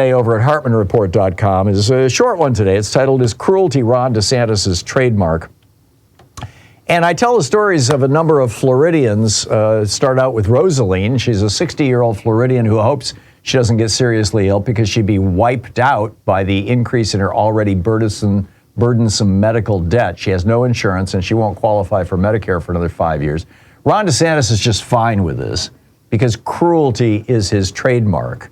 today over at HartmannReport.com is a short one today. It's titled, "Is Cruelty Ron DeSantis' Trademark?" And I tell the stories of a number of Floridians. Start out with Rosaline. She's a 60-year-old Floridian who hopes she doesn't get seriously ill because she'd be wiped out by the increase in her already burdensome medical debt. She has no insurance and she won't qualify for Medicare for another 5 years. Ron DeSantis is just fine with this because cruelty is his trademark.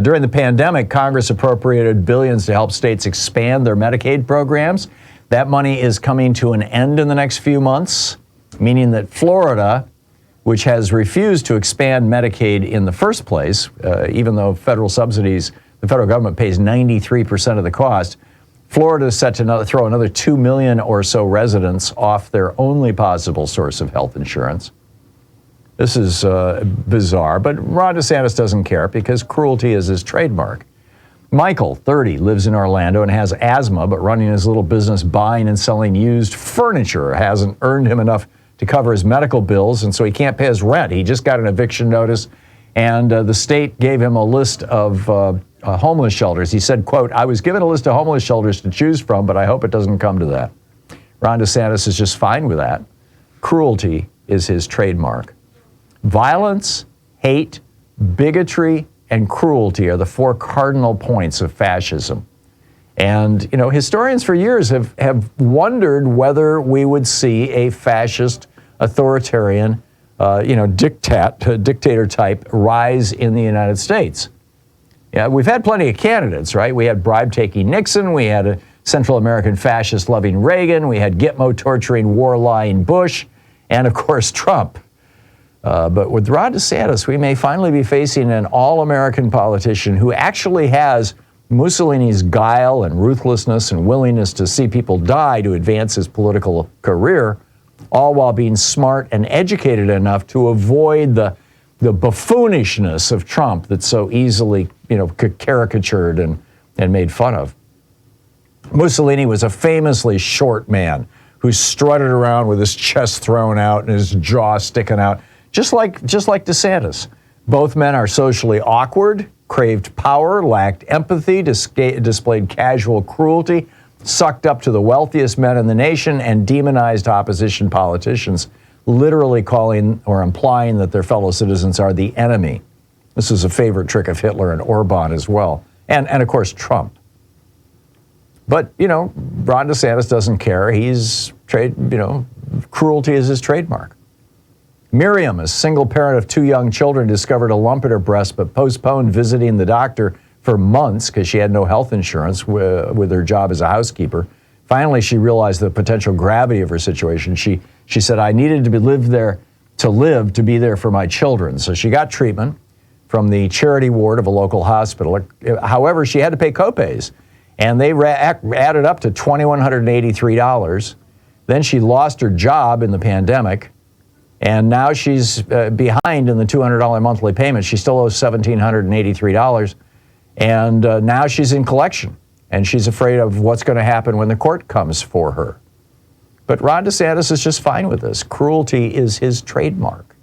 During the pandemic, Congress appropriated billions to help states expand their Medicaid programs. That money is coming to an end in the next few months, meaning that Florida, which has refused to expand Medicaid in the first place, even though federal subsidies, the federal government pays 93% of the cost, Florida is set to throw another 2 million or so residents off their only possible source of health insurance. This is bizarre, but Ron DeSantis doesn't care because cruelty is his trademark. Michael, 30, lives in Orlando and has asthma, but running his little business buying and selling used furniture hasn't earned him enough to cover his medical bills, and so he can't pay his rent. He just got an eviction notice, and the state gave him a list of homeless shelters. He said, quote, "I was given a list of homeless shelters to choose from, but I hope it doesn't come to that." Ron DeSantis is just fine with that. Cruelty is his trademark. Violence, hate, bigotry, and cruelty are the four cardinal points of fascism. And, you know, historians for years have wondered whether we would see a fascist, authoritarian, dictator type rise in the United States. Yeah, we've had plenty of candidates, right? We had bribe-taking Nixon. We had a Central American fascist-loving Reagan. We had Gitmo-torturing, war-lying Bush. And, of course, Trump. But with Ron DeSantis, we may finally be facing an all-American politician who actually has Mussolini's guile and ruthlessness and willingness to see people die to advance his political career, all while being smart and educated enough to avoid the buffoonishness of Trump that's so easily, caricatured and made fun of. Mussolini was a famously short man who strutted around with his chest thrown out and his jaw sticking out. Just like DeSantis. Both men are socially awkward, craved power, lacked empathy, displayed casual cruelty, sucked up to the wealthiest men in the nation, and demonized opposition politicians, literally calling or implying that their fellow citizens are the enemy. This is a favorite trick of Hitler and Orban as well, and of course Trump. But, Ron DeSantis doesn't care. Cruelty is his trademark. Miriam, a single parent of 2 young children, discovered a lump in her breast but postponed visiting the doctor for months because she had no health insurance with her job as a housekeeper. Finally, she realized the potential gravity of her situation. She said, "I needed to be there for my children." So she got treatment from the charity ward of a local hospital. However, she had to pay copays, and they added up to $2,183. Then she lost her job in the pandemic. And now she's behind in the $200 monthly payment. She still owes $1,783. And now she's in collection. And she's afraid of what's going to happen when the court comes for her. But Ron DeSantis is just fine with this. Cruelty is his trademark.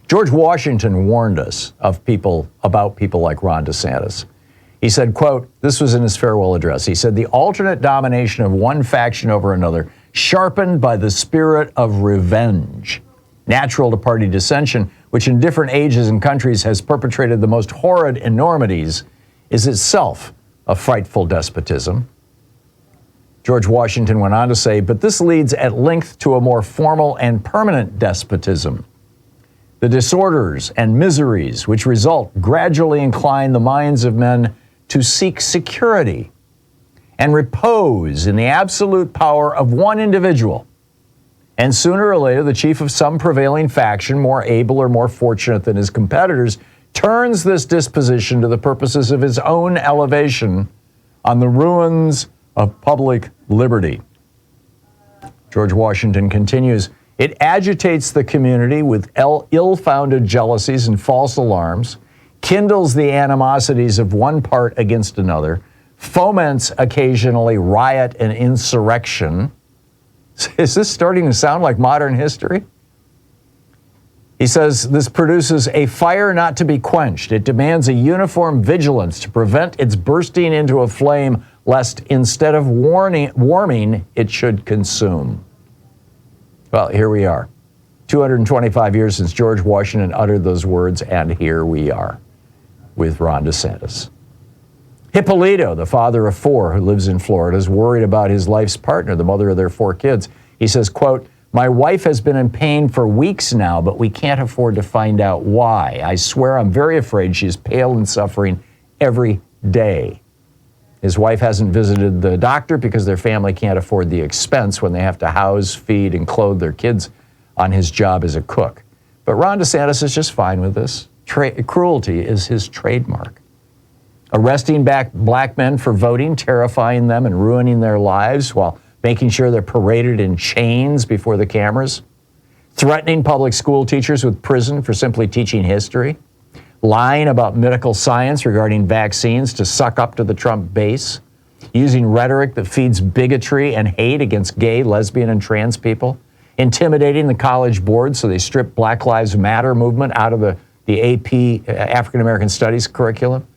George Washington warned us about people like Ron DeSantis. He said, quote, this was in his farewell address. He said, "The alternate domination of one faction over another, sharpened by the spirit of revenge, natural to party dissension, which in different ages and countries has perpetrated the most horrid enormities, is itself a frightful despotism." George Washington went on to say, "But this leads at length to a more formal and permanent despotism. The disorders and miseries which result gradually incline the minds of men to seek security and repose in the absolute power of one individual. And sooner or later, the chief of some prevailing faction, more able or more fortunate than his competitors, turns this disposition to the purposes of his own elevation on the ruins of public liberty." George Washington continues, "It agitates the community with ill-founded jealousies and false alarms, kindles the animosities of one part against another, foments occasionally riot and insurrection." Is this starting to sound like modern history? He says this produces a fire not to be quenched. It demands a uniform vigilance to prevent its bursting into a flame, lest instead of warming, it should consume. Well, here we are. 225 years since George Washington uttered those words, and here we are with Ron DeSantis. Hippolito, the father of four who lives in Florida, is worried about his life's partner, the mother of their four kids. He says, quote, "My wife has been in pain for weeks now, but we can't afford to find out why. I swear I'm very afraid she's pale and suffering every day." His wife hasn't visited the doctor because their family can't afford the expense when they have to house, feed, and clothe their kids on his job as a cook. But Ron DeSantis is just fine with this. Cruelty is his trademark. Arresting black men for voting, terrifying them and ruining their lives while making sure they're paraded in chains before the cameras. Threatening public school teachers with prison for simply teaching history. Lying about medical science regarding vaccines to suck up to the Trump base. Using rhetoric that feeds bigotry and hate against gay, lesbian, and trans people. Intimidating the college board so they strip Black Lives Matter movement out of the AP African American Studies curriculum.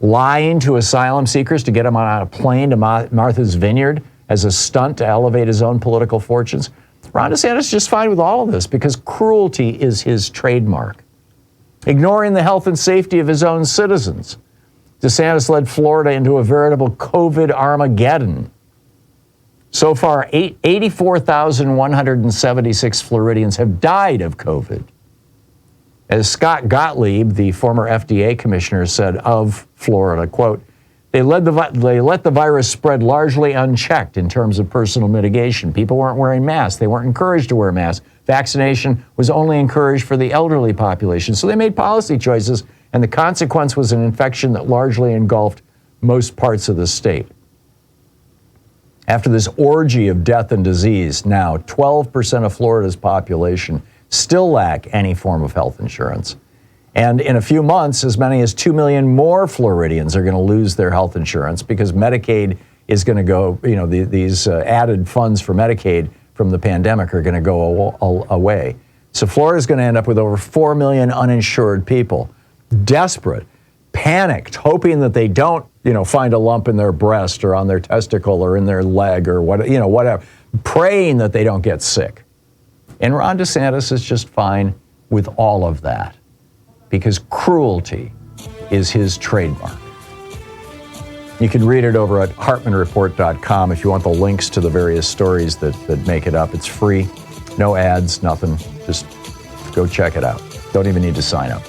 Lying to asylum seekers to get them on a plane to Martha's Vineyard as a stunt to elevate his own political fortunes. Ron DeSantis is just fine with all of this because cruelty is his trademark. Ignoring the health and safety of his own citizens. DeSantis led Florida into a veritable COVID Armageddon. So far, 84,176 Floridians have died of COVID. As Scott Gottlieb, the former FDA commissioner, said of Florida, quote, they let the virus spread largely unchecked in terms of personal mitigation. People weren't wearing masks. They weren't encouraged to wear masks. Vaccination was only encouraged for the elderly population. So they made policy choices, and the consequence was an infection that largely engulfed most parts of the state. After this orgy of death and disease, now 12% of Florida's population still lack any form of health insurance. And in a few months, as many as 2 million more Floridians are going to lose their health insurance because Medicaid is going to go, these added funds for Medicaid from the pandemic are going to go away. So Florida is going to end up with over 4 million uninsured people, desperate, panicked, hoping that they don't, find a lump in their breast or on their testicle or in their leg or whatever, praying that they don't get sick. And Ron DeSantis is just fine with all of that because cruelty is his trademark. You can read it over at hartmannreport.com if you want the links to the various stories that make it up. It's free, no ads, nothing. Just go check it out. Don't even need to sign up.